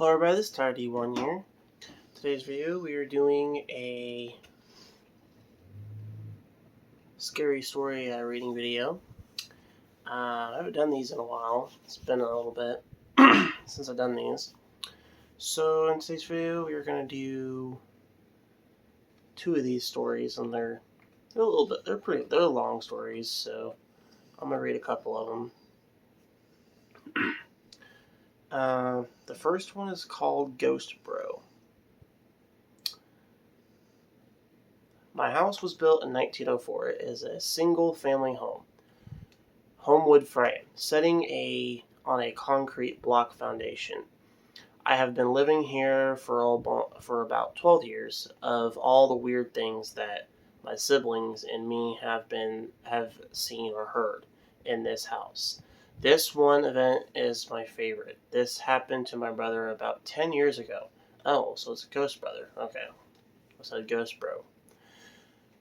Hello everybody, this is TireD1 here. Today's video, we are doing a scary story reading video. I haven't done these in a while. It's been a little bit since I've done these. So in today's video, we are going to do two of these stories, and they're long stories, so I'm going to read a couple of them. The first one is called Ghost Bro. My house was built in 1904. It is a single-family home. Homewood frame, setting on a concrete block foundation. I have been living here for about 12 years. Of all the weird things that my siblings and me have seen or heard in this house, this one event is my favorite. This happened to my brother about 10 years ago. Oh, so it's a ghost brother. Okay. I said ghost bro.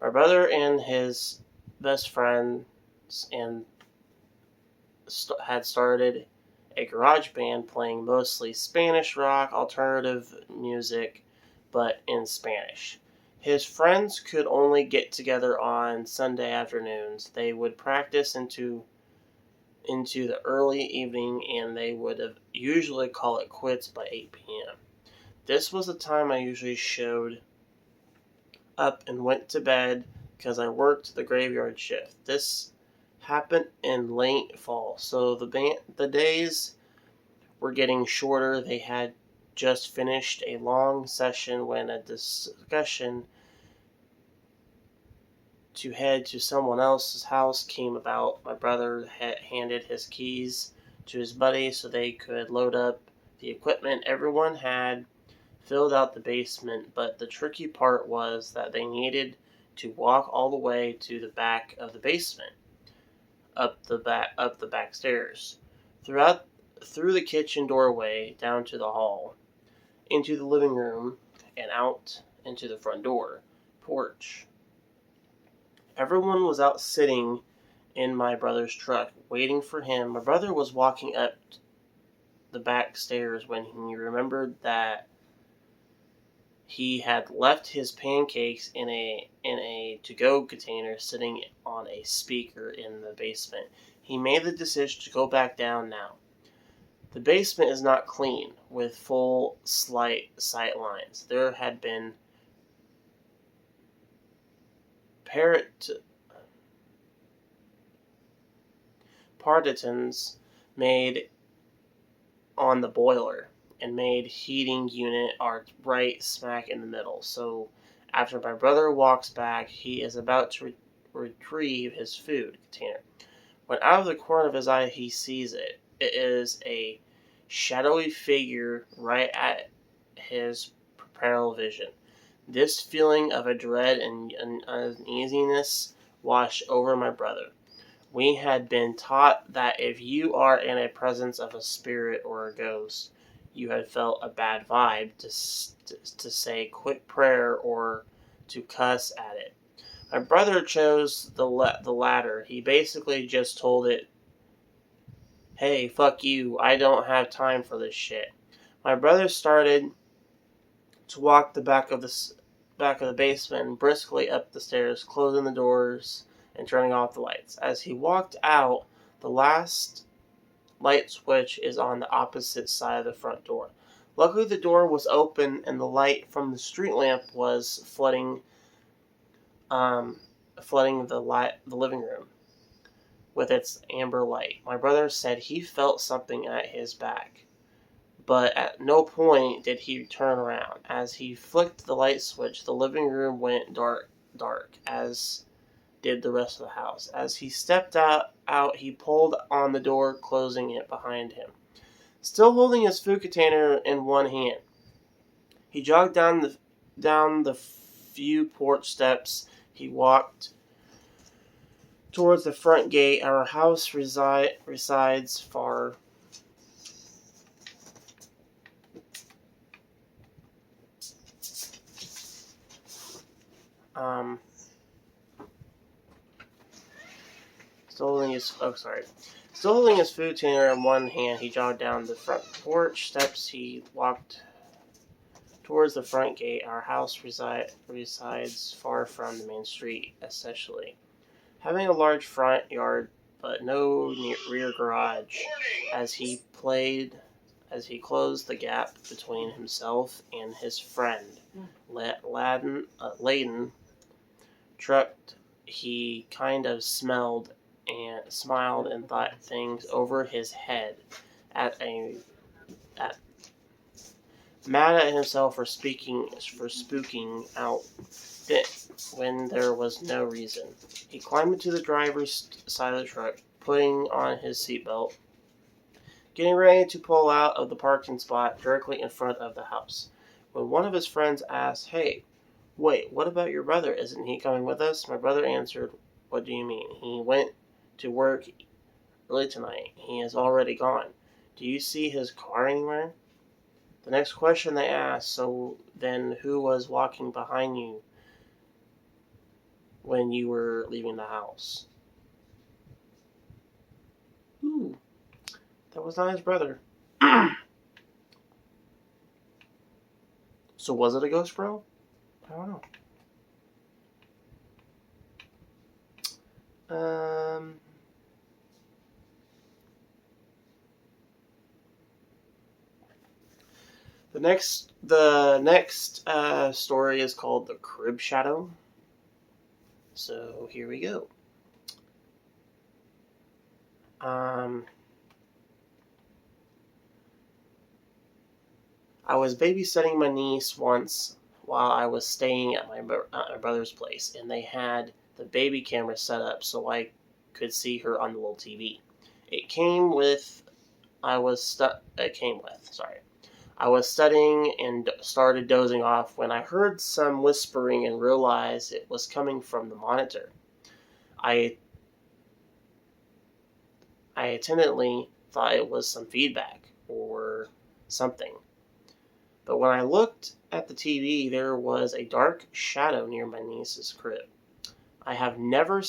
My brother and his best friends had started a garage band playing mostly Spanish rock, alternative music, but in Spanish. His friends could only get together on Sunday afternoons. They would practice into the early evening, and they would usually call it quits by 8 p.m. This was the time I usually showed up and went to bed because I worked the graveyard shift. This happened in late fall, so the days were getting shorter. They had just finished a long session when a discussion to head to someone else's house came about. My brother handed his keys to his buddy so they could load up the equipment. Everyone had filled out the basement, but the tricky part was that they needed to walk all the way to the back of the basement, up the back stairs, through the kitchen doorway, down to the hall, into the living room, and out into the front porch. Everyone was out sitting in my brother's truck, waiting for him. My brother was walking up the back stairs when he remembered that he had left his pancakes in a to-go container sitting on a speaker in the basement. He made the decision to go back down now. The basement is not clean, with full sight lines. There had been partisans made on the boiler, and made heating unit are right smack in the middle. So after my brother walks back, he is about to retrieve his food container, when out of the corner of his eye he sees it. It is a shadowy figure right at his peripheral vision. This feeling of a dread and uneasiness washed over my brother. We had been taught that if you are in a presence of a spirit or a ghost, you had felt a bad vibe to say quick prayer or to cuss at it. My brother chose the latter. He basically just told it, "Hey, fuck you, I don't have time for this shit." My brother started to walk the back of the basement briskly up the stairs, closing the doors and turning off the lights. As he walked out, the last light switch is on the opposite side of the front door. Luckily, the door was open and the light from the street lamp was flooding the living room with its amber light. My brother said he felt something at his back, but at no point did he turn around. As he flicked the light switch, the living room went dark, as did the rest of the house. As he stepped out, he pulled on the door, closing it behind him. Still holding his food container in one hand, he jogged down the few porch steps. He walked towards the front gate. Our house resides far Still Still holding his food container in one hand, he jogged down the front porch steps. He walked towards the front gate. Our house resides far from the main street, essentially, having a large front yard but no rear garage. As he closed the gap between himself and his friend, Layden trucked, he kind of smiled and thought things over his head at mad at himself for spooking out when there was no reason. He climbed into the driver's side of the truck, putting on his seatbelt, getting ready to pull out of the parking spot directly in front of the house. When one of his friends asked, "Hey, wait, what about your brother? Isn't he coming with us?" My brother answered, "What do you mean? He went to work early tonight. He is already gone. Do you see his car anywhere?" The next question they asked, "So then who was walking behind you when you were leaving the house?" Ooh, that was not his brother. So was it a ghost, bro? I don't know. The next story is called The Crib Shadow. So here we go. I was babysitting my niece once while I was staying at my brother's place, and they had the baby camera set up so I could see her on the little TV. It came with. I was studying and started dozing off when I heard some whispering and realized it was coming from the monitor. I attentively thought it was some feedback or something. But when I looked at the TV, there was a dark shadow near my niece's crib. I have never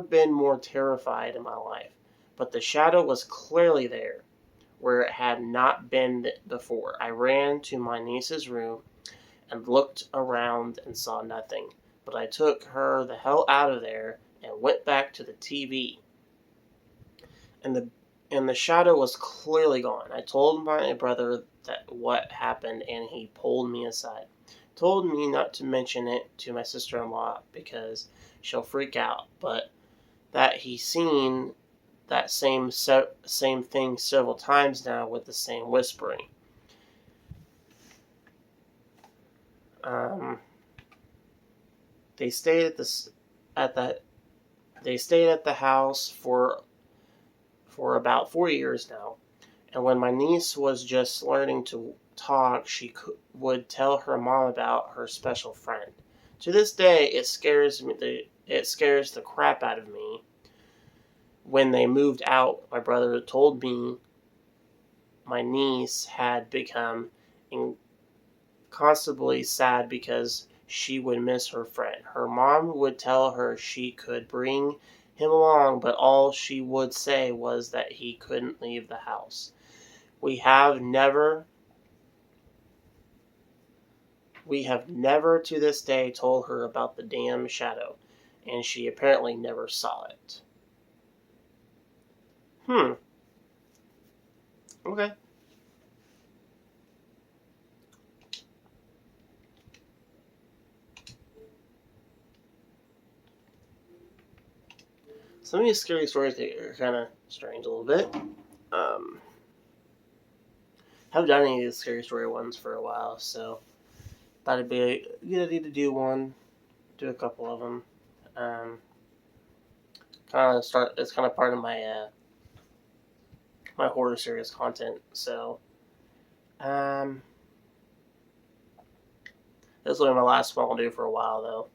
been more terrified in my life, but the shadow was clearly there, where it had not been before. I ran to my niece's room and looked around and saw nothing, but I took her the hell out of there and went back to the TV. And the shadow was clearly gone. I told my brother that what happened, and he pulled me aside. Told me not to mention it to my sister-in-law because she'll freak out, but that he's seen that same thing several times now with the same whispering. They stayed at the house for about 4 years now, and when my niece was just learning to talk, she would tell her mom about her special friend. To this day, it scares the crap out of me. When they moved out, my brother told me my niece had become constantly sad because she would miss her friend. Her mom would tell her she could bring him along, but all she would say was that he couldn't leave the house. We have never to this day told her about the damn shadow, and she apparently never saw it. Okay. Some of these scary stories are kind of strange a little bit. Haven't done any of these scary story ones for a while, so thought it'd be a good idea to do a couple of them. It's kind of part of my my horror series content. So, this will be my last one I'll do for a while, though.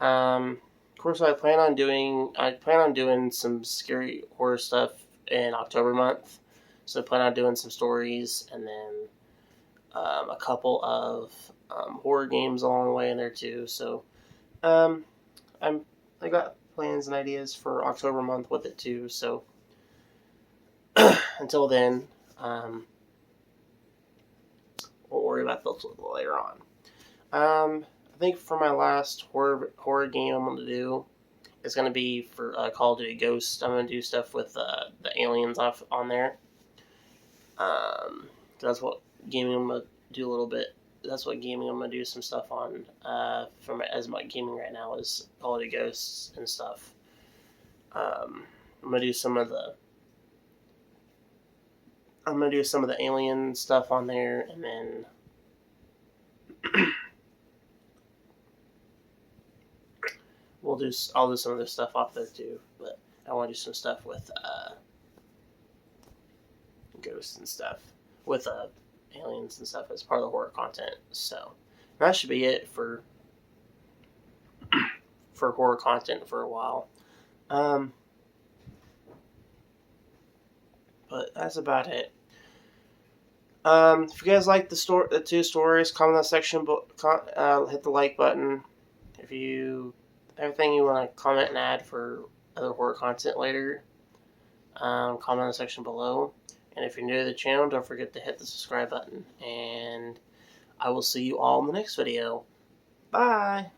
Of course, I plan on doing some scary horror stuff in October month. So I plan on doing some stories and then a couple of horror games along the way in there too. So I got plans and ideas for October month with it too. So until then, we'll worry about those later on. I think for my last horror game I'm going to do is going to be for Call of Duty Ghosts. I'm going to do stuff with the aliens on there. That's what gaming I'm going to do a little bit. That's what gaming I'm going to do some stuff on as my gaming right now is Call of Duty Ghosts and stuff. I'm going to do some of the alien stuff on there, and then I'll do some other stuff off there too. But I want to do some stuff with ghosts and stuff, with aliens and stuff as part of the horror content. So that should be it for horror content for a while. But that's about it. If you guys like the two stories, comment in the section. Hit the like button. If you everything you want to comment and add for other horror content later, comment in the section below. And if you're new to the channel, don't forget to hit the subscribe button. And I will see you all in the next video. Bye!